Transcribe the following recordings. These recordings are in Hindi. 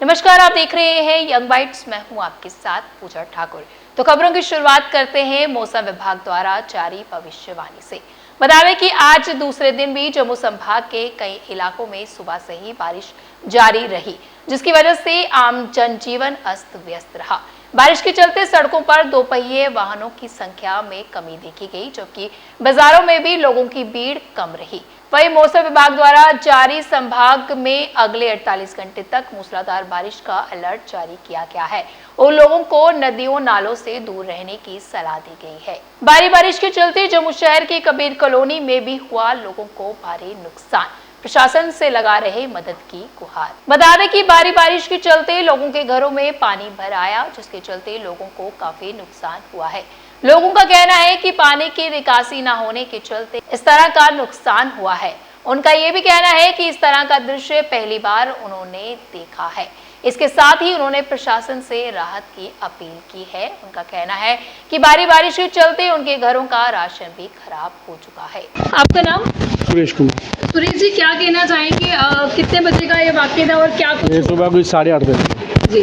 नमस्कार, आप देख रहे हैं यंग बाइट्स। मैं हूं आपके साथ पूजा ठाकुर। तो खबरों की शुरुआत करते हैं मौसम विभाग द्वारा जारी भविष्यवाणी से। बता दें कि आज दूसरे दिन भी जम्मू संभाग के कई इलाकों में सुबह से ही बारिश जारी रही, जिसकी वजह से आम जनजीवन अस्त व्यस्त रहा। बारिश के चलते सड़कों पर दोपहिए वाहनों की संख्या में कमी देखी गई, जबकि बाजारों में भी लोगों की भीड़ कम रही। वहीं मौसम विभाग द्वारा जारी संभाग में अगले 48 घंटे तक मूसलाधार बारिश का अलर्ट जारी किया गया है और लोगों को नदियों नालों से दूर रहने की सलाह दी गई है। भारी बारिश के चलते जम्मू शहर की कबीर कॉलोनी में भी हुआ लोगों को भारी नुकसान। प्रशासन से लगा रहे मदद की गुहार। बता दें कि भारी बारिश के चलते लोगों के घरों में पानी भर आया, जिसके चलते लोगों को काफी नुकसान हुआ है। लोगों का कहना है कि पानी की निकासी न होने के चलते इस तरह का नुकसान हुआ है। उनका ये भी कहना है कि इस तरह का दृश्य पहली बार उन्होंने देखा है। इसके साथ ही उन्होंने प्रशासन से राहत की अपील की है। उनका कहना है कि भारी बारिश के चलते उनके घरों का राशन भी खराब हो चुका है। आपका नाम? सुरेश कुमार। सुरेश जी, क्या कहना चाहेंगे? कितने बजे का ये वाकया था और क्या कुछ? सुबह कुछ 8:30 बजे। जी,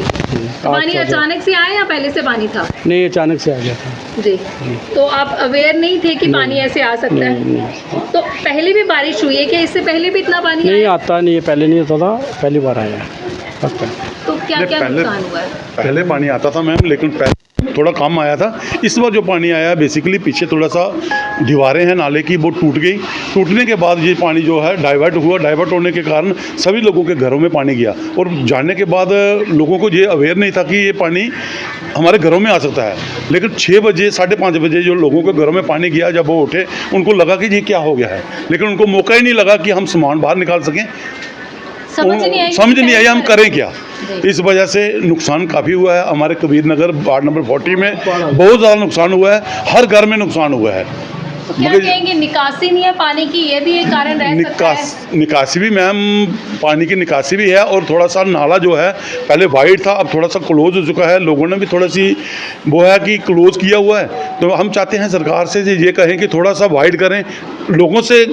पानी अचानक से आया या पहले से पानी था? नहीं, अचानक से आ गया था। जी, तो आप अवेयर नहीं थे कि पानी ऐसे आ सकता है? नहीं। तो पहले भी बारिश हुई है क्या? इससे पहले भी इतना पानी नहीं आया? आता नहीं है, पहले नहीं आता था, पहली बार आया है। तो क्या क्या नुकसान हुआ है? पहले पानी आता था मैम, लेकिन पहले थोड़ा कम आया था। इस बार जो पानी आया बेसिकली पीछे थोड़ा सा दीवारें हैं नाले की, वो टूट गई। टूटने के बाद ये पानी जो है डाइवर्ट हुआ। डाइवर्ट होने के कारण सभी लोगों के घरों में पानी गया और जाने के बाद लोगों को ये अवेयर नहीं था कि ये पानी हमारे घरों में आ सकता है। लेकिन 6 बजे 5:30 बजे जो लोगों के घरों में पानी गया, जब वो उठे उनको लगा कि ये क्या हो गया है, लेकिन उनको मौका ही नहीं लगा कि हम सामान बाहर निकाल सकें। समझ नहीं आई हम करें क्या। इस वजह से नुकसान काफ़ी हुआ है। हमारे कबीर नगर वार्ड नंबर 40 में बहुत ज़्यादा नुकसान हुआ है। हर घर में नुकसान हुआ है। तो क्या कहेंगे, निकासी नहीं है पानी की, ये भी एक कारण रह सकता है? निकासी भी मैम, पानी की निकासी भी है और थोड़ा सा नाला जो है पहले वाइड था, अब थोड़ा सा क्लोज हो चुका है। लोगों ने भी थोड़ा सी वो है कि क्लोज किया हुआ है। तो हम चाहते हैं सरकार से ये कहें कि थोड़ा सा वाइड करें, लोगों से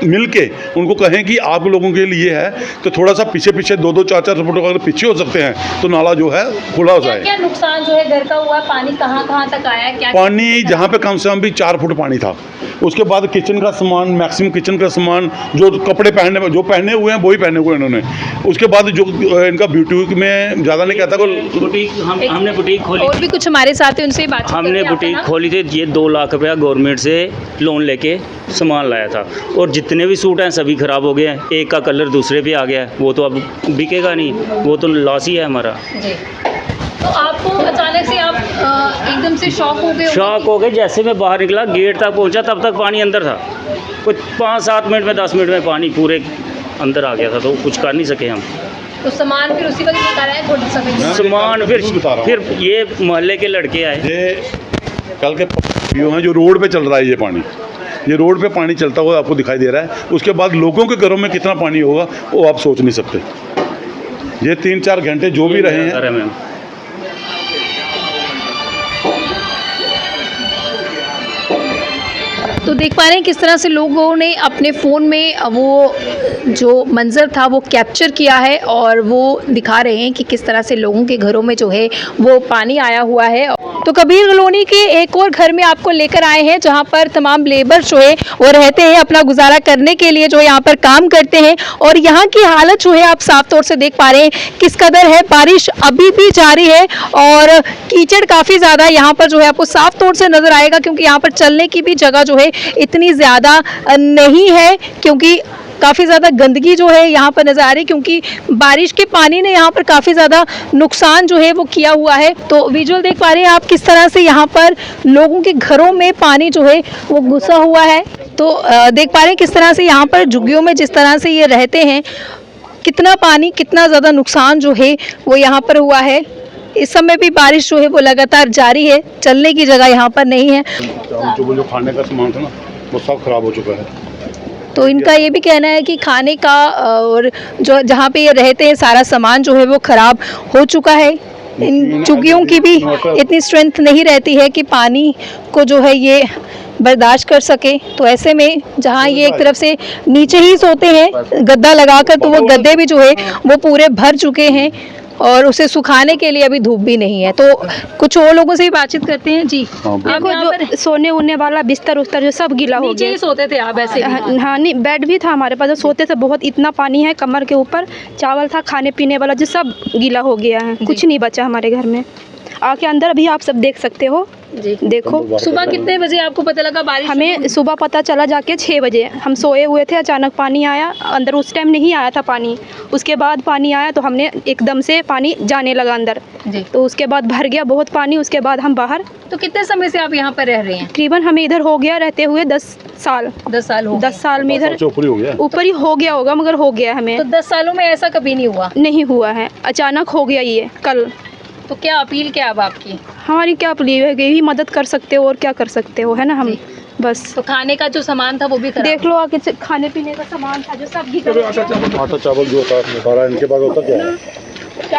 मिल के उनको कहें कि आप लोगों के लिए है तो थोड़ा सा पीछे 2-2, 4-4 फुट अगर पीछे हो सकते हैं तो नाला जो है खुला हो जाए। क्या नुकसान जो है घर का हुआ? पानी कहाँ तक आया है? क्या पानी जहाँ पे कम से कम भी 4 फुट पानी था। उसके बाद किचन का सामान, मैक्सिमम किचन का सामान, जो कपड़े जो पहने हुए हैं वही पहने हुए हैं इन्होंने। उसके बाद जो इनका ब्यूटी में ज़्यादा नहीं कहता बुटीक हमने बुटीक खोली। और भी कुछ हमारे साथ है, उनसे बात हमने बुटीक खोली थी। ये 2 लाख रुपया गवर्नमेंट से लोन लेके सामान लाया था और जितने भी सूट हैं सभी ख़राब हो गए हैं। एक का कलर दूसरे पे आ गया है, वो तो अब बिकेगा नहीं, वो तो लॉस ही है हमारा। जी, तो आपको अचानक से आप एकदम से शॉक हो गए? शॉक हो गए। जैसे मैं बाहर निकला, गेट तक पहुंचा, तब तक पानी अंदर था। कुछ 5-7 मिनट में 10 मिनट में पानी पूरे अंदर आ गया था, तो कुछ कर नहीं सके हम। तो सामान फिर उसी वक्त निकाला है? थोड़ी समय सामान फिर ये मोहल्ले के लड़के आए। ये कल के हैं जो रोड पे चल रहा है, ये रोड पे पानी चलता हुआ आपको दिखाई दे रहा है। उसके बाद लोगों के घरों में कितना पानी होगा वो आप सोच नहीं सकते। ये 3-4 घंटे जो भी रहे हैं। तो देख पा रहे हैं किस तरह से लोगों ने अपने फ़ोन में वो जो मंज़र था वो कैप्चर किया है और वो दिखा रहे हैं कि किस तरह से लोगों के घरों में जो है वो पानी आया हुआ है। तो कबीर कॉलोनी के एक और घर में आपको लेकर आए हैं, जहां पर तमाम लेबर जो है वो रहते हैं, अपना गुजारा करने के लिए जो यहाँ पर काम करते हैं। और यहाँ की हालत जो है आप साफ तौर से देख पा रहे हैं किस कदर है। बारिश अभी भी जारी है और कीचड़ काफ़ी ज़्यादा यहाँ पर जो है आपको साफ तौर से नज़र आएगा, क्योंकि यहाँ पर चलने की भी जगह जो है इतनी ज़्यादा नहीं है, क्योंकि काफ़ी ज़्यादा गंदगी जो है यहाँ पर नज़र आ रही है, क्योंकि बारिश के पानी ने यहाँ पर काफ़ी ज़्यादा नुकसान जो है वो किया हुआ है। तो विजुअल देख पा रहे हैं आप किस तरह से यहाँ पर लोगों के घरों में पानी जो है वो घुसा हुआ है। तो देख पा रहे हैं किस तरह से यहाँ पर झुग्गियों में जिस तरह से ये रहते हैं, कितना पानी, कितना ज़्यादा नुकसान जो है वो यहाँ पर हुआ है। इस समय भी बारिश जो है वो लगातार जारी है, चलने की जगह यहाँ पर नहीं है। जो खाने का सामान था ना वो सब खराब हो चुका है। तो इनका ये भी कहना है कि खाने का और जो जहाँ पे ये रहते हैं सारा सामान जो है वो ख़राब हो चुका है। इन झुग्गियों की भी इतनी स्ट्रेंथ नहीं रहती है कि पानी को जो है ये बर्दाश्त कर सके। तो ऐसे में जहाँ ये एक तरफ से नीचे ही सोते हैं गद्दा लगाकर, तो वो गद्दे भी जो है वो पूरे भर चुके हैं और उसे सुखाने के लिए अभी धूप भी नहीं है। तो कुछ और लोगों से भी बातचीत करते हैं जी। हाँ, आप देखो यहाँ पर जो सोने उन्ने वाला बिस्तर उस्तर जो सब गीला हो नीचे गया। ही सोते थे आप ऐसे भी? हाँ नहीं, बेड भी था हमारे पास, जो सोते थे बहुत, इतना पानी है कमर के ऊपर, चावल था खाने पीने वाला जो सब गीला हो गया है, कुछ नहीं बचा हमारे घर में। आके अंदर अभी आप सब देख सकते हो जी। देखो। सुबह कितने बजे आपको पता लगा बारिश? हमें सुबह पता चला जाके 6 बजे, हम सोए हुए थे, अचानक पानी आया अंदर। उस टाइम नहीं आया था पानी, उसके बाद पानी आया तो हमने एकदम से पानी जाने लगा अंदर जी। तो उसके बाद भर गया बहुत पानी। उसके बाद हम बाहर, तो कितने समय से आप यहाँ पर रह रहे हैं? तकरीबन हमें इधर हो गया रहते हुए 10 साल। 10 साल हो 10 साल में इधर ऊपर ही हो गया। ऊपर ही हो गया होगा, मगर हो गया हमें। तो 10 सालों में ऐसा कभी नहीं हुआ? नहीं हुआ है, अचानक हो गया ये कल। तो क्या अपील क्या अब आपकी? हमारी क्या अपील है कि यही मदद कर सकते हो और क्या कर सकते हो, है ना हम जी। बस। तो खाने का जो सामान था वो भी खराब? देख लो आके, खाने पीने का सामान था जो सब गीला। आटा चावल जो होता है सारा इनके पास होता क्या है?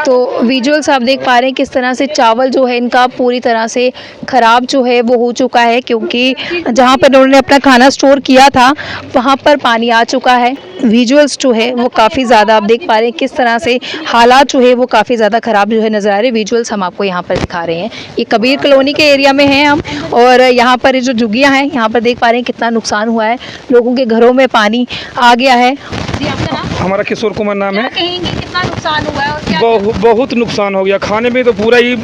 तो विजुअल्स आप देख पा रहे हैं किस तरह से चावल जो है इनका पूरी तरह से ख़राब जो है वो हो चुका है, क्योंकि जहाँ पर उन्होंने अपना खाना स्टोर किया था वहाँ पर पानी आ चुका है। विजुअल्स जो है वो काफ़ी ज़्यादा आप देख पा रहे हैं किस तरह से हालात जो है वो काफ़ी ज़्यादा ख़राब जो है नज़र आ रहे हैं। विजुअल्स हम आपको यहाँ पर दिखा रहे हैं। ये कबीर कॉलोनी के एरिया में हैं हम, और यहाँ पर जो झुग्गियाँ हैं यहाँ पर देख पा रहे हैं कितना नुकसान हुआ है, लोगों के घरों में पानी आ गया है। जी, आपका नाम? हमारा किशोर कुमार नाम है। कहेंगे कितना नुकसान हुआ है और क्या? बहुत नुकसान हो गया। खाने में तो पूरा ही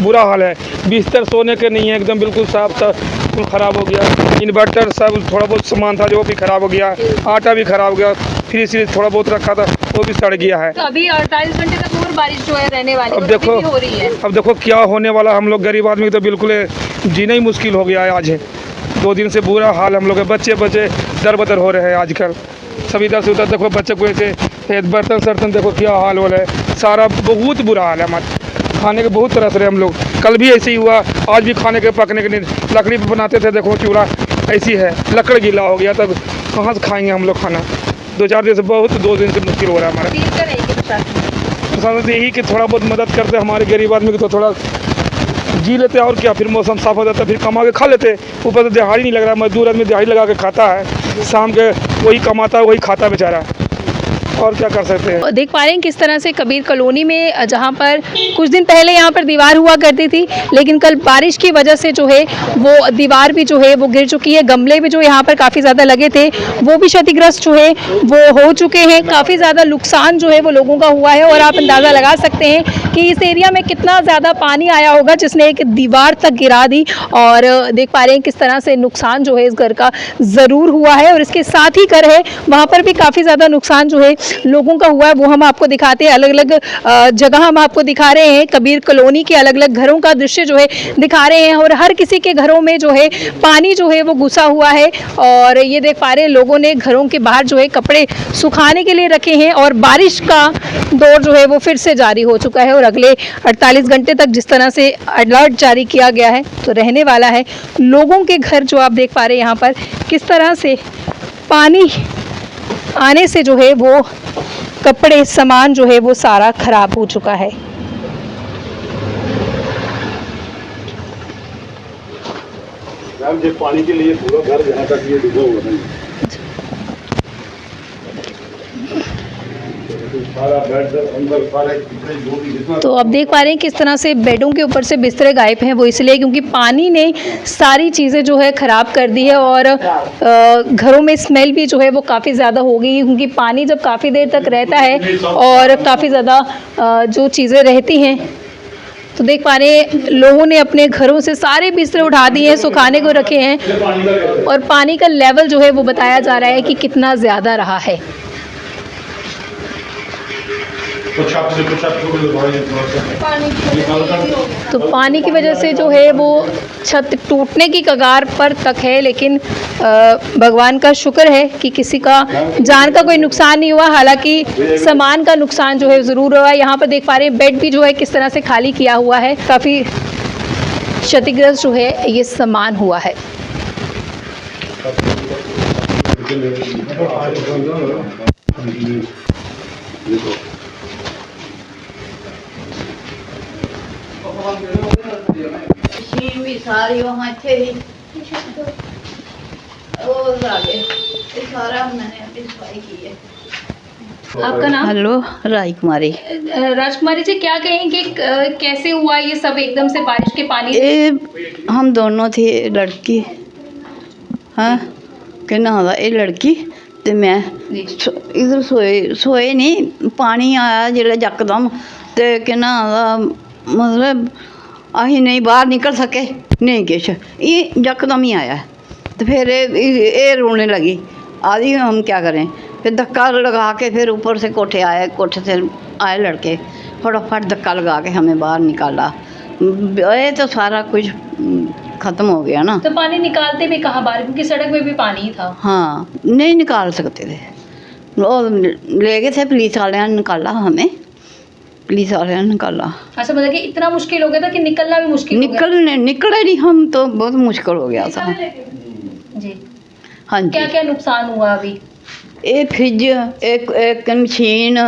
बुरा हाल है, बिस्तर सोने के नहीं है, एकदम बिल्कुल साफ सब ख़राब हो गया। इन्वर्टर सब थोड़ा बहुत सामान था जो भी ख़राब हो गया, आटा भी ख़राब हो गया, फ्रिज थोड़ा बहुत रखा था वो भी सड़ गया है। तो अभी 48 घंटे तक और बारिश जो है रहने वाली अब है, देखो, अभी भी हो रही है। अब देखो क्या होने वाला। हम लोग गरीब आदमी तो बिल्कुल जीना ही मुश्किल हो गया है। आज 2 दिन से बुरा हाल, हम लोग के बच्चे दर बदर हो रहे हैं आजकल। सब इधर से उधर देखो, बच्चे को ऐसे बर्तन सर्तन देखो क्या हाल हो रहा है, सारा बहुत बुरा हाल है। हमारे खाने के बहुत तरस रहे हम लोग। कल भी ऐसे ही हुआ, आज भी खाने के पकने के नहीं, लकड़ी पर बनाते थे, देखो चूल्हा ऐसी है, लकड़ गीला हो गया, तब कहाँ से खाएंगे हम लोग खाना। 2-4 दिन से 2 दिन से मुश्किल हो रहा है हमारा। प्रशासन से यही कि थोड़ा बहुत मदद करते हमारे गरीब आदमी को, तो थोड़ा जी लेते और क्या। फिर मौसम साफ हो जाता, फिर कमा के खा लेते। ऊपर से दिहाड़ी नहीं लग रहा, मजदूर आदमी दिहाड़ी लगा के खाता है, शाम के वही कमाता है वही खाता बेचारा, और क्या कर सकते हैं। देख पा रहे हैं किस तरह से कबीर कॉलोनी में, जहां पर कुछ दिन पहले यहां पर दीवार हुआ करती थी, लेकिन कल बारिश की वजह से जो है वो दीवार भी जो है वो गिर चुकी है। गमले भी जो यहां पर काफ़ी ज़्यादा लगे थे वो भी क्षतिग्रस्त जो है वो हो चुके हैं। काफ़ी ज़्यादा नुकसान जो है वो लोगों का हुआ है, और आप अंदाज़ा लगा सकते हैं कि इस एरिया में कितना ज़्यादा पानी आया होगा जिसने एक दीवार तक गिरा दी। और देख पा रहे हैं किस तरह से नुकसान जो है इस घर का ज़रूर हुआ है, और इसके साथ ही घर है वहाँ पर भी काफ़ी ज़्यादा नुकसान जो है लोगों का हुआ है, वो हम आपको दिखाते हैं। अलग अलग जगह हम आपको दिखा रहे हैं, कबीर कॉलोनी के अलग अलग घरों का दृश्य जो है दिखा रहे हैं, और हर किसी के घरों में जो है पानी जो है वो घुसा हुआ है। और ये देख पा रहे हैं लोगों ने घरों के बाहर जो है कपड़े सुखाने के लिए रखे हैं, और बारिश का दौर जो है वो फिर से जारी हो चुका है, और अगले 48 घंटे तक जिस तरह से अलर्ट जारी किया गया है तो रहने वाला है। लोगों के घर जो आप देख पा रहे हैं यहाँ पर किस तरह से पानी आने से जो है वो कपड़े सामान जो है वो सारा खराब हो चुका है। मैम ये पानी के लिए पूरा घर जहाँ तक ये डूबा हुआ है, सारा बेड अंदर सारे कपड़े जो भी जितना। तो अब देख पा रहे हैं किस तरह से बेडों के ऊपर से बिस्तरे गायब हैं, वो इसलिए क्योंकि पानी ने सारी चीज़ें जो है ख़राब कर दी है, और घरों में स्मेल भी जो है वो काफ़ी ज़्यादा हो गई है, क्योंकि पानी जब काफ़ी देर तक रहता है और काफ़ी ज़्यादा जो चीज़ें रहती हैं। तो देख पा रहे हैं लोगों ने अपने घरों से सारे बिस्तरे उठा दिए हैं, सुखाने को रखे हैं, और पानी का लेवल जो है वो बताया जा रहा है कि कितना ज़्यादा रहा है। तो पानी की वजह से जो है वो छत टूटने की कगार पर तक है, लेकिन भगवान का शुक्र है कि किसी का जान का कोई नुकसान नहीं हुआ। हालांकि सामान का नुकसान जो है ज़रूर हुआ है। यहाँ पर देख पा रहे हैं बेड भी जो है किस तरह से खाली किया हुआ है, काफ़ी क्षतिग्रस्त जो है ये सामान हुआ है। मशीन भी सारी वहाँ थे ही और आगे ये सारा मैंने अपनी सफाई की है। आपका नाम? हेलो, राय कुमारी। राजकुमारी जी, क्या कहेंगे कैसे हुआ ये सब एकदम से बारिश के पानी? ये हम दोनों थे लड़की, हाँ कि ना होता ये लड़की ते मैं इधर सोए नहीं, पानी आया जेल्लै यकदम ते कि ना मतलब असीं नहीं बाहर निकल सके नहीं किश, ये यकदम ही आया तो फिर ये रोने लगी, आदि हम क्या करें, फिर धक्का लगा के फिर ऊपर से कोठे से आए लड़के, फटाफट धक्का लगा के हमें बाहर निकाला। ये तो सारा कुछ ख़त्म हो गया ना। तो पानी निकालते भी कहाँ बाहर, क्योंकि सड़क में भी पानी था। हाँ, नहीं निकाल सकते थे, वो ले गए थे पुलिस वाले ने निकाला, हमें पुलिस वाले ने निकाला। अच्छा, मतलब कि इतना मुश्किल हो गया था कि निकलना भी मुश्किल निकले नहीं हम तो, बहुत मुश्किल हो गया था जी। हाँ जी। क्या क्या नुकसान हुआ अभी? ये फ्रिज, एक मशीन,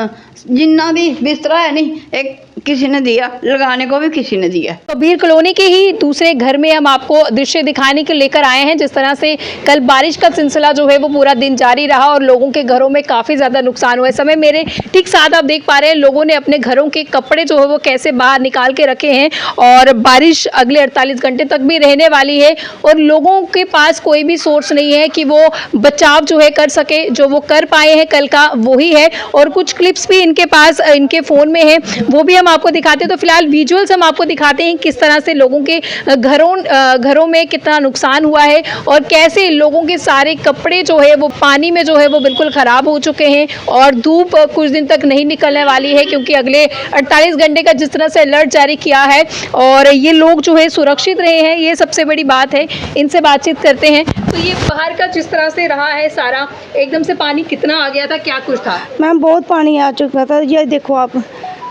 जिन्ना भी बिस्तरा है नहीं, एक किसी ने दिया, लगाने को भी किसी ने दिया। कबीर कॉलोनी के ही दूसरे घर में हम आपको दृश्य दिखाने के लेकर आए हैं। जिस तरह से कल बारिश का सिलसिला जो है वो पूरा दिन जारी रहा और लोगों के घरों में काफ़ी ज़्यादा नुकसान हुआ। इस समय मेरे ठीक साथ आप देख पा रहे हैं लोगों ने अपने घरों के कपड़े जो है वो कैसे बाहर निकाल के रखे हैं और बारिश अगले 48 घंटे तक भी रहने वाली है और लोगों के पास कोई भी सोर्स नहीं है कि वो बचाव जो है कर सके। जो वो कर पाए हैं कल का वही है और कुछ क्लिप्स भी इनके पास इनके फ़ोन में है, वो भी हम आपको दिखाते हैं। तो फिलहाल विजुअल्स हम आपको दिखाते हैं किस तरह से लोगों के घरों में कितना नुकसान हुआ है और कैसे लोगों के सारे कपड़े जो है वो पानी में जो है वो बिल्कुल ख़राब हो चुके हैं और धूप कुछ दिन तक नहीं निकलने वाली है क्योंकि अगले 48 घंटे का जिस तरह से अलर्ट जारी किया है और ये लोग जो है सुरक्षित रहे हैं, ये सबसे बड़ी बात है। इनसे बातचीत करते हैं। तो ये बाहर का जिस तरह से रहा है सारा, एकदम से पानी कितना आ गया था, क्या कुछ था? मैम बहुत पानी आ चुका था, ये देखो आप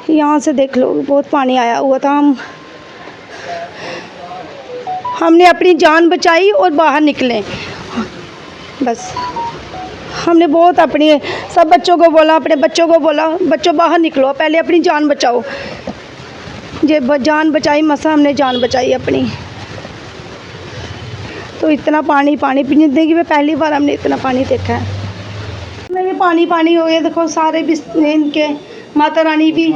यहाँ से देख लो, बहुत पानी आया हुआ था। हमने अपनी जान बचाई और बाहर निकले, बस हमने बहुत अपनी सब बच्चों को बोला, अपने बच्चों को बोला, बच्चों बाहर निकलो, पहले अपनी जान बचाओ। ये जान बचाई, मसा हमने जान बचाई अपनी। तो इतना पानी ज़िंदगी में पहली बार हमने इतना पानी देखा है। ये पानी हो गया, देखो सारे बिस्तर इनके, माता रानी भी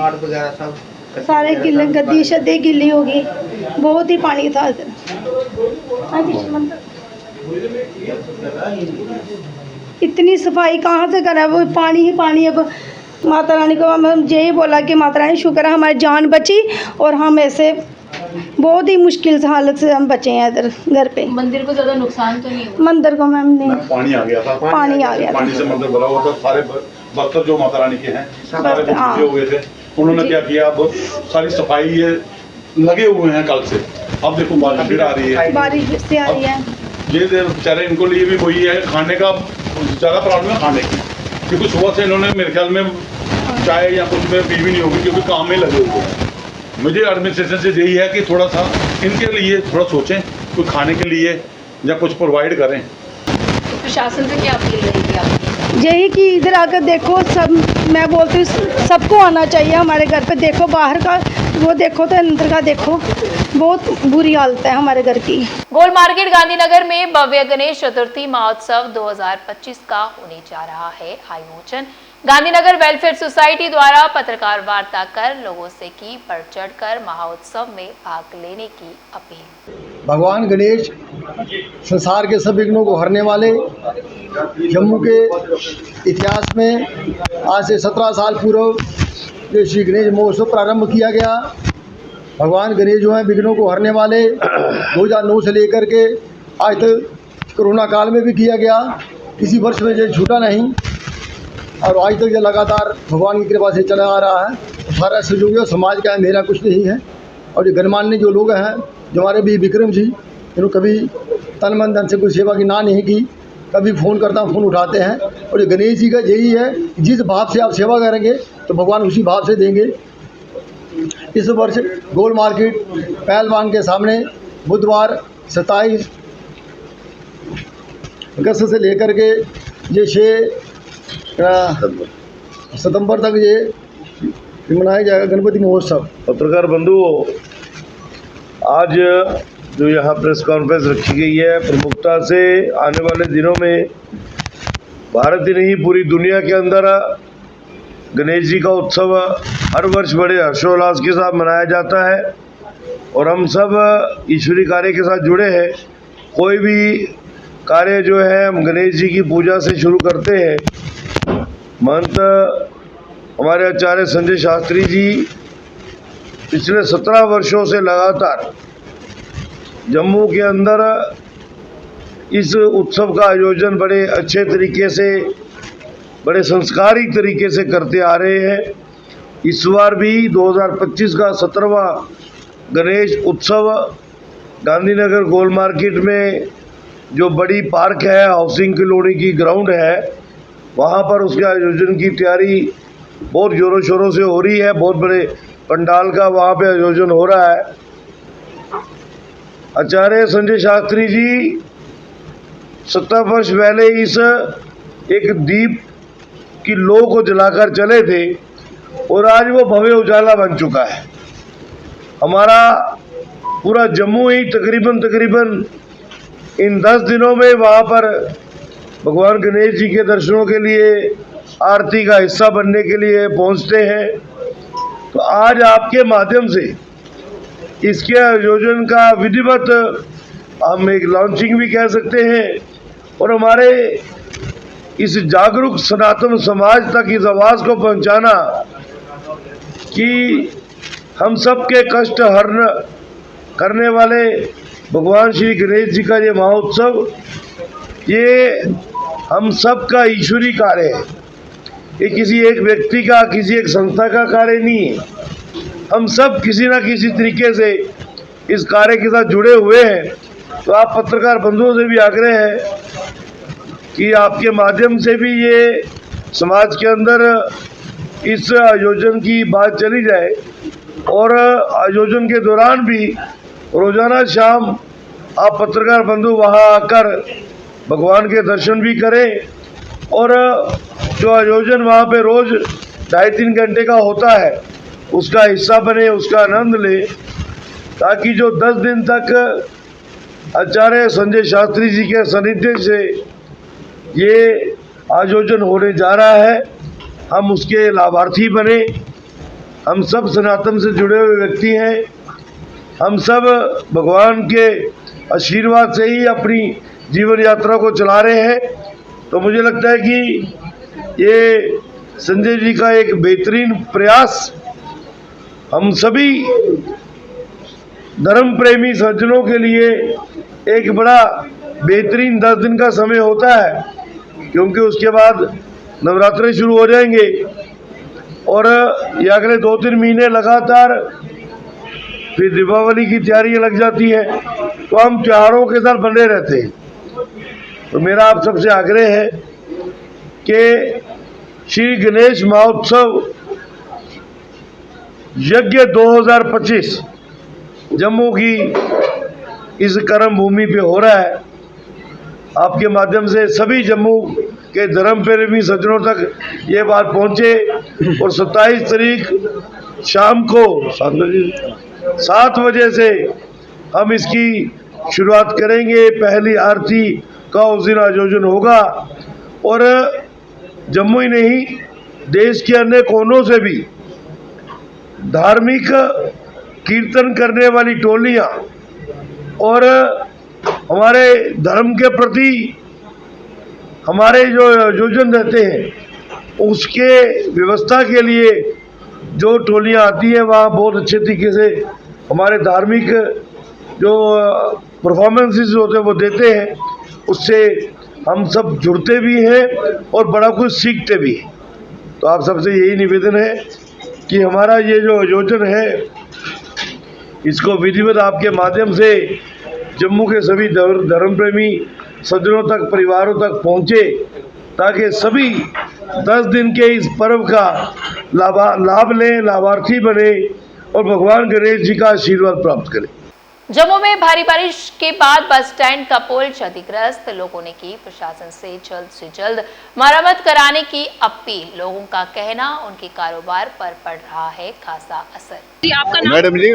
सारे गिले, गद्दी शद्दी गिली हो गई, बहुत ही पानी था इधर। इतनी सफाई कहाँ से करा, वो पानी ही पानी। अब माता रानी को हम यही बोला कि माता रानी शुक्र है हमारी जान बची और हम ऐसे बहुत ही मुश्किल से हालत से हम बचे हैं इधर घर पे। मंदिर को ज़्यादा नुकसान तो नहीं हुआ? मंदिर को मैम नहीं, पानी आ गया था, पानी आ गया था, पानी से मंदिर भरा हुआ था, सारे बर्तन जो माता रानी के हैं सारे भिगे हुए थे। उन्होंने क्या किया, अब सारी सफाई ये लगे हुए हैं कल से। अब देखो बारिश फिर आ रही है, बारिश से आ रही है। ये बेचारे इनको लिए भी वही है, खाने का ज़्यादा प्रॉब्लम है खाने की, क्योंकि सुबह से इन्होंने मेरे ख्याल में चाय या कुछ में पी भी नहीं होगी क्योंकि काम में लगे हुए हैं। मुझे एडमिनिस्ट्रेशन से यही है कि थोड़ा सा इनके लिए थोड़ा सोचें, कोई खाने के लिए या कुछ प्रोवाइड करें। तो प्रशासन से क्या अपील रहेगी आपकी? यही कि इधर आकर देखो, सब मैं बोलती हूँ सबको आना चाहिए हमारे घर पे। देखो बाहर का वो देखो तो अंदर का देखो, बहुत बुरी हालत है हमारे घर की। गोल मार्केट गांधीनगर में भव्य गणेश चतुर्थी महोत्सव 2025 का होने जा रहा है आयोजन। गांधीनगर वेलफेयर सोसाइटी द्वारा पत्रकार वार्ता कर लोगों से की बढ़ चढ़कर महोत्सव में भाग लेने की अपील। भगवान गणेश संसार के सब विघ्नों को हरने वाले, जम्मू के इतिहास में आज से 17 साल पूर्व ये श्री गणेश महोत्सव प्रारंभ किया गया। भगवान गणेश जो हैं विघ्नों को हरने वाले, 2009 से लेकर के आज तक कोरोना काल में भी किया गया, किसी वर्ष में ये छूटा नहीं और आज तक ये लगातार भगवान की कृपा से चला आ रहा है। सारा सहयोग समाज का है, मेरा कुछ नहीं है। और ये गणमान्य जो लोग हैं, जो हमारे भी विक्रम जी, इन्होंने कभी तन मन धन से कोई सेवा की ना नहीं की, कभी फ़ोन करता हूँ फ़ोन उठाते हैं। और ये गणेश जी का यही है, जिस भाव से आप सेवा करेंगे तो भगवान उसी भाव से देंगे। इस वर्ष गोल मार्केट पहलवान के सामने बुधवार 27 अगस्त से लेकर के ये 6 सितंबर तक ये मनाया जाएगा गणपति महोत्सव। पत्रकार बंधुओं, आज जो यहाँ प्रेस कॉन्फ्रेंस रखी गई है, प्रमुखता से आने वाले दिनों में भारत ही नहीं पूरी दुनिया के अंदर गणेश जी का उत्सव हर वर्ष बड़े हर्षोल्लास के साथ मनाया जाता है और हम सब ईश्वरीय कार्य के साथ जुड़े हैं। कोई भी कार्य जो है हम गणेश जी की पूजा से शुरू करते हैं। महंत हमारे आचार्य संजय शास्त्री जी पिछले 17 वर्षों से लगातार जम्मू के अंदर इस उत्सव का आयोजन बड़े अच्छे तरीके से, बड़े संस्कारिक तरीके से करते आ रहे हैं। इस बार भी 2025 का 17वां गणेश उत्सव गांधीनगर गोल मार्केट में जो बड़ी पार्क है, हाउसिंग कॉलोनी की ग्राउंड है, वहाँ पर उसके आयोजन की तैयारी बहुत ज़ोरों शोरों से हो रही है। बहुत बड़े पंडाल का वहाँ पे आयोजन हो रहा है। आचार्य संजय शास्त्री जी 70 वर्ष पहले इस एक दीप की लौ को जलाकर चले थे और आज वो भव्य उजाला बन चुका है। हमारा पूरा जम्मू ही तकरीबन इन 10 दिनों में वहाँ पर भगवान गणेश जी के दर्शनों के लिए, आरती का हिस्सा बनने के लिए पहुँचते हैं। तो आज आपके माध्यम से इसके आयोजन का विधिवत हम एक लॉन्चिंग भी कह सकते हैं और हमारे इस जागरूक सनातन समाज तक इस आवाज़ को पहुंचाना कि हम सब के कष्ट हरण करने वाले भगवान श्री गणेश जी का ये महोत्सव, ये हम सब का ईश्वरीय कार्य है। ये किसी एक व्यक्ति का, किसी एक संस्था का कार्य नहीं है। हम सब किसी न किसी तरीके से इस कार्य के साथ जुड़े हुए हैं। तो आप पत्रकार बंधुओं से भी आग्रह है कि आपके माध्यम से भी ये समाज के अंदर इस आयोजन की बात चली जाए और आयोजन के दौरान भी रोज़ाना शाम आप पत्रकार बंधु वहाँ आकर भगवान के दर्शन भी करें और जो आयोजन वहाँ पे रोज़ 2.5-3 घंटे का होता है उसका हिस्सा बने, उसका आनंद ले, ताकि जो 10 दिन तक आचार्य संजय शास्त्री जी के सानिध्य से ये आयोजन होने जा रहा है, हम उसके लाभार्थी बने। हम सब सनातन से जुड़े हुए व्यक्ति हैं। हम सब भगवान के आशीर्वाद से ही अपनी जीवन यात्रा को चला रहे हैं। तो मुझे लगता है कि ये संजय जी का एक बेहतरीन प्रयास हम सभी धर्म प्रेमी सज्जनों के लिए एक बड़ा बेहतरीन 10 दिन का समय होता है, क्योंकि उसके बाद नवरात्रे शुरू हो जाएंगे और ये अगले 2-3 महीने लगातार फिर दीपावली की तैयारियां लग जाती है। तो हम त्योहारों के साथ बंधे रहते हैं। तो मेरा आप सबसे आग्रह है कि श्री गणेश महोत्सव यज्ञ 2025 जम्मू की इस कर्म भूमि पे हो रहा है। आपके माध्यम से सभी जम्मू के धर्म प्रेमी सज्जनों तक ये बात पहुँचे और 27 तारीख शाम को 7 बजे से हम इसकी शुरुआत करेंगे। पहली आरती का उस दिन आयोजन होगा और जम्मू ही नहीं, देश के अन्य कोनों से भी धार्मिक कीर्तन करने वाली टोलियां और हमारे धर्म के प्रति हमारे जो आयोजन रहते हैं उसके व्यवस्था के लिए जो टोलियां आती हैं वहाँ बहुत अच्छे तरीके से हमारे धार्मिक जो परफॉर्मेंसेस होते हैं वो देते हैं। उससे हम सब जुड़ते भी हैं और बड़ा कुछ सीखते भी हैं। तो आप सबसे यही निवेदन है कि हमारा ये जो आयोजन है इसको विधिवत आपके माध्यम से जम्मू के सभी धर्म प्रेमी सज्जनों तक, परिवारों तक पहुँचे, ताकि सभी 10 दिन के इस पर्व का लाभ लें, लाभार्थी बने और भगवान गणेश जी का आशीर्वाद प्राप्त करें। जम्मू में भारी बारिश के बाद बस स्टैंड का पुल क्षतिग्रस्त। लोगों ने की प्रशासन से जल्द मरम्मत कराने की अपील। लोगों का कहना उनके कारोबार पर पड़ रहा है खासा असर। जी, आपका नाम? मैडम जी,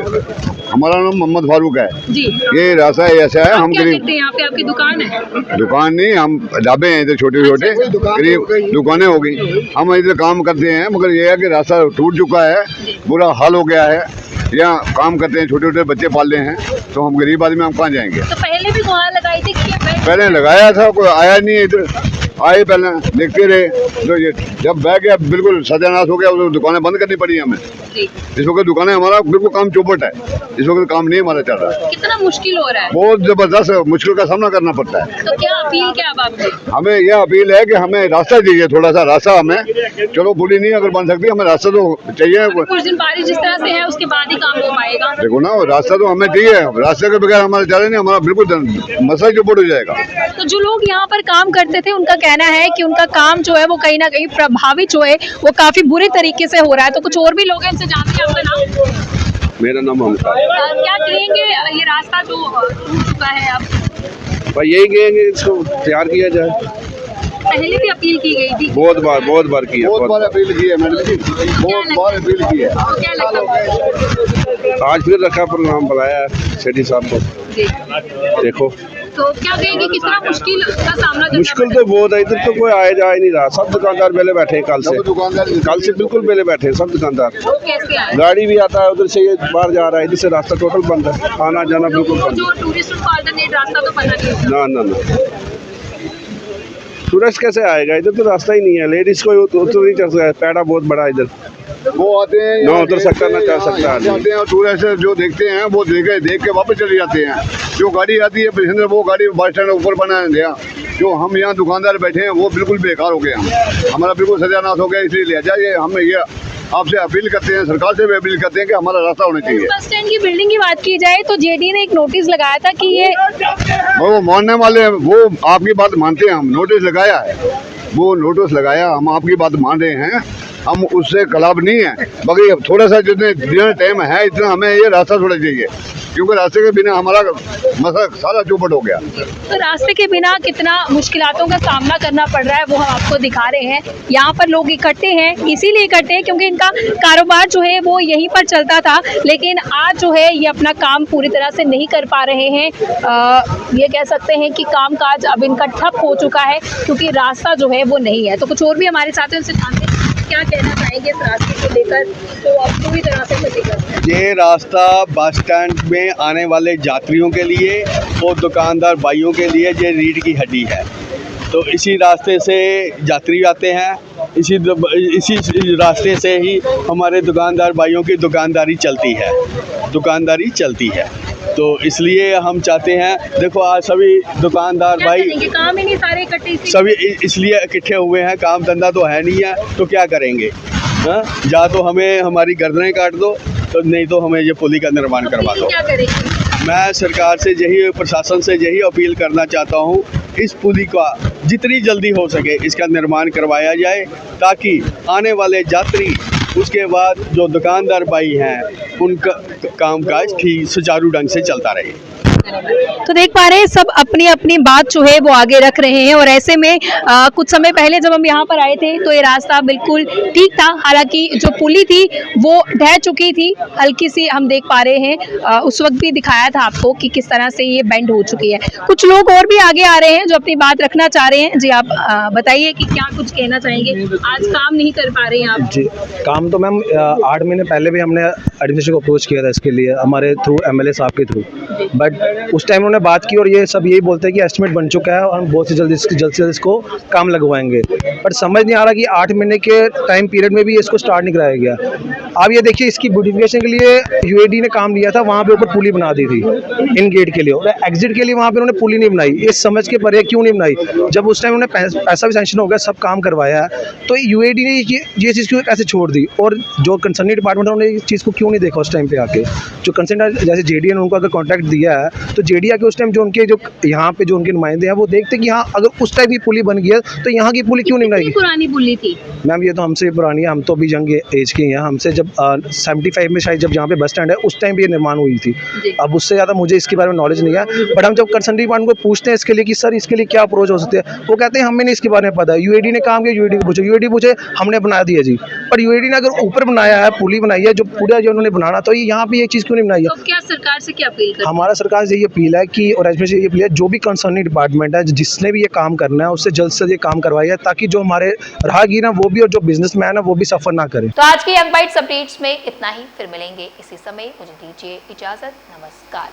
हमारा नाम मोहम्मद फारूक है जी। ये रास्ता ऐसा है, हम क्या करीब करते हैं? यहाँ पे आपकी दुकान है? दुकान नहीं, हम ढाबे हैं इधर, छोटे छोटे करीब दुकानें हो गई। हम इधर काम करते हैं, मगर ये है कि रास्ता टूट चुका है, बुरा हाल हो गया है। यहाँ काम करते हैं, छोटे छोटे बच्चे पालते हैं, तो हम गरीब आदमी हम कहाँ जाएंगे। तो पहले भी गुहार लगाई थी कि पहले लगाया था, कोई आया नहीं इधर। आए पहले देखते रहे, तो ये जब बह गया बिल्कुल सत्यानाश हो गया, तो दुकानें बंद करनी पड़ी हमें। इस वक्त दुकानें हमारा बिल्कुल काम चौपट है, इस वक्त काम नहीं हमारा चल रहा है। कितना मुश्किल हो रहा है? बहुत जबरदस्त मुश्किल का सामना करना पड़ता है। तो क्या अपील क्या अब आपकी? हमें यह अपील है कि हमें रास्ता दीजिए, थोड़ा सा रास्ता हमें, चलो पुली नहीं अगर बन सकती, हमें रास्ता तो चाहिए। कुछ दिन बारिश जिस तरह से है उसके बाद ही काम हो पाएगा। देखो ना, रास्ता तो हमें चाहिए, रास्ते के बगैर हमारे चले नहीं, हमारा बिल्कुल मसला चौपट हो जाएगा। तो जो लोग यहाँ पर काम करते थे उनका कहना है कि उनका काम जो है वो कहीं ना कहीं प्रभावित जो है वो काफी बुरे तरीके से हो रहा है। तो कुछ और भी लोग हैं, इनसे जानते हैं। आपका नाम? मेरा नाम ममता है। क्या कहेंगे ये रास्ता जो टूट चुका है अब? भाई यही कहेंगे इसको तैयार किया जाए। पहले भी अपील की गई थी? बहुत बार किया, बहुत बार अपील की है मैडम जी, बहुत बार अपील की है। तो क्या लगता है? आज फिर रखा प्रोग्राम बुलाया है सेठी साहब को, जी। देखो। तो क्या कहेंगे किस तरह मुश्किल का सामना करना मुश्किल तो बहुत है, इधर तो कोई आया जा ही नहीं रहा। सब दुकानदार पहले बैठे हैं, कल से बिल्कुल पहले बैठे हैं सब दुकानदार। वो कैसे आए? गाड़ी भी आता है उधर से, ये बाहर जा रहा है, इधर से रास्ता टोटल बंद है, आना जाना बिल्कुल बंद जो टूरिस्ट को अल्टरनेट रास्ता तो बना नहीं होगा। ना टूरिस्ट कैसे आएगा? इधर तो रास्ता ही नहीं है, लेडीज को उतर नहीं चढ़ सकता, पैड़ा बहुत बड़ा इधर, वो आते हैं ना उतर सकता ना चढ़ सकता आते हैं, और टूरिस्ट जो देखते हैं वो देख के वापस चले जाते हैं। जो गाड़ी आती है पैसेंजर, वो गाड़ी बस स्टैंड ऊपर बना गया। जो हम यहाँ दुकानदार बैठे हैं वो बिल्कुल बेकार हो गए, हमारा बिल्कुल सत्यानाश हो गया। इसलिए ले जाइए, हम ये आपसे अपील करते हैं, सरकार से भी अपील करते हैं कि हमारा रास्ता होना चाहिए। बस स्टैंड की बिल्डिंग की बात की जाए तो जेडी ने एक नोटिस लगाया था कि ये वो मानने वाले, वो आपकी बात मानते हैं, हम नोटिस लगाया है, वो नोटिस लगाया, हम आपकी बात मान रहे हैं, हम उससे खिलाफ नहीं है, बाकी थोड़ा सा जितने टाइम है इतना हमें ये रास्ता थोड़ा चाहिए, क्योंकि रास्ते के बिना हमारा मसला सारा चौपट हो गया। तो रास्ते के बिना कितना मुश्किलातों का सामना करना पड़ रहा है वो हम आपको दिखा रहे हैं। यहाँ पर लोग इकट्ठे हैं, इसीलिए इकट्ठे हैं क्योंकि इनका कारोबार जो है वो यहीं पर चलता था, लेकिन आज जो है ये अपना काम पूरी तरह से नहीं कर पा रहे हैं। ये कह सकते हैं कि कामकाज अब इनका ठप हो चुका है क्योंकि रास्ता जो है वो नहीं है। तो कुछ और भी हमारे साथ हैं, उनसे जानते हैं क्या कहना चाहेंगे इस रास्ते को लेकर, तो अब पूरी तरह से क्षतिग्रस्त है। ये रास्ता बस स्टैंड में आने वाले यात्रियों के लिए और दुकानदार भाइयों के लिए ये रीढ़ की हड्डी है। तो इसी रास्ते से यात्री आते हैं, इसी रास्ते से ही हमारे दुकानदार भाइयों की दुकानदारी चलती है। तो इसलिए हम चाहते हैं, देखो आज सभी दुकानदार भाई काम ही नहीं, सारे इकट्ठे सभी इसलिए इकट्ठे हुए हैं, काम धंधा तो है नहीं है, तो क्या करेंगे? हाँ, या तो हमें हमारी गर्दनें काट दो, तो नहीं तो हमें ये पुली का निर्माण करवा दो। क्या करेंगे? मैं सरकार से यही, प्रशासन से यही अपील करना चाहता हूँ, इस पुली का जितनी जल्दी हो सके इसका निर्माण करवाया जाए, ताकि आने वाले यात्री, उसके बाद जो दुकानदार भाई हैं, उनका कामकाज ठीक सुचारू ढंग से चलता रहे। तो देख पा रहे हैं सब अपनी अपनी बात जो है वो आगे रख रहे हैं। और ऐसे में कुछ समय पहले जब हम यहाँ पर आए थे तो ये रास्ता बिल्कुल ठीक था, हालांकि जो पुली थी वो ढह चुकी थी, हल्की सी हम देख पा रहे हैं। उस वक्त भी दिखाया था आपको कि किस तरह से ये बेंड हो चुकी है। कुछ लोग और भी आगे आ रहे हैं जो अपनी बात रखना चाह रहे हैं। जी, आप बताइए कि क्या कुछ कहना चाहेंगे, आज काम नहीं कर पा रहे हैं आप? जी, काम तो मैम 8 महीने पहले भी हमने एडमिनिस्ट्रेशन को अप्रोच किया था इसके लिए, हमारे थ्रू MLA साहब के थ्रू, बट उस टाइम उन्होंने बात की और ये सब यही बोलते हैं कि एस्टिमेट बन चुका है और हम बहुत से जल्द से जल्द इसको काम लगवाएंगे। बट समझ नहीं आ रहा कि 8 महीने के टाइम पीरियड में भी इसको स्टार्ट नहीं कराया गया। अब ये देखिए, इसकी ब्यूटिफिकेशन के लिए UAD ने काम लिया था, वहाँ पे ऊपर पुली बना दी थी इन गेट के लिए, और एग्जिट के लिए वहाँ पे उन्होंने पुली नहीं बनाई। ये समझ के परे क्यों नहीं बनाई, जब उस टाइम उन्होंने पैसा भी सैंक्शन हो गया, सब काम करवाया है, तो UAD ने ये चीज़ क्यों ऐसे छोड़ दी। और जो कंसर्निंग डिपार्टमेंट है उन्होंने इस चीज़ को क्यों नहीं देखा उस टाइम पे आके। जो कंसर्न जैसे जेडीए ने उनको अगर कॉन्ट्रैक्ट दिया है तो जेडीए के उस टाइम जो उनके जो यहाँ पे जो उनके नुमाइंदे हैं वो देखते कि हाँ अगर उस टाइम की पुली बन गया तो यहाँ की पुली क्यों नहीं बनाएगी। पुरानी पुली थी मैम ये तो हमसे पुरानी है, हम तो अभी यंग एज के हैं। हमसे जब 75 में शायद जब यहाँ पे बस स्टैंड है उस टाइम भी ये निर्माण हुई थी। अब उससे ज़्यादा मुझे इसके बारे में नॉलेज नहीं है, बट हम जब कंसर्न डिपार्टमेंट को पूछते हैं इसके लिए कि सर इसके लिए क्या अप्रोच हो सकते हैं, वो कहते हैं हमें नहीं इसके बारे में पता। यूएडी ने काम किया, यूएडी को पूछे हमने बना दिया जी, पर यूएडी ने अगर ऊपर बनाया है, पुली बनाई है, जो पूरा जो उन्होंने बनाना तो यहाँ पे ये चीज़ क्यों नहीं बनाई है। तो क्या सरकार से क्या अपील कर? हमारा सरकार से यही अपील है कि और एसपी से यही अपील है जो भी कंसर्निंग डिपार्टमेंट है जिसने भी ये काम करना है उससे जल्द से जल्द ये काम करवाइए ताकि जो हमारे राहगीर हैं वो भी और जो बिजनेसमैन है वो भी सफ़र ना करें। तो आज की यंग बाइट्स अपडेट्स में इतना ही, फिर मिलेंगे इसी समय। मुझे दीजिए इजाजत, नमस्कार।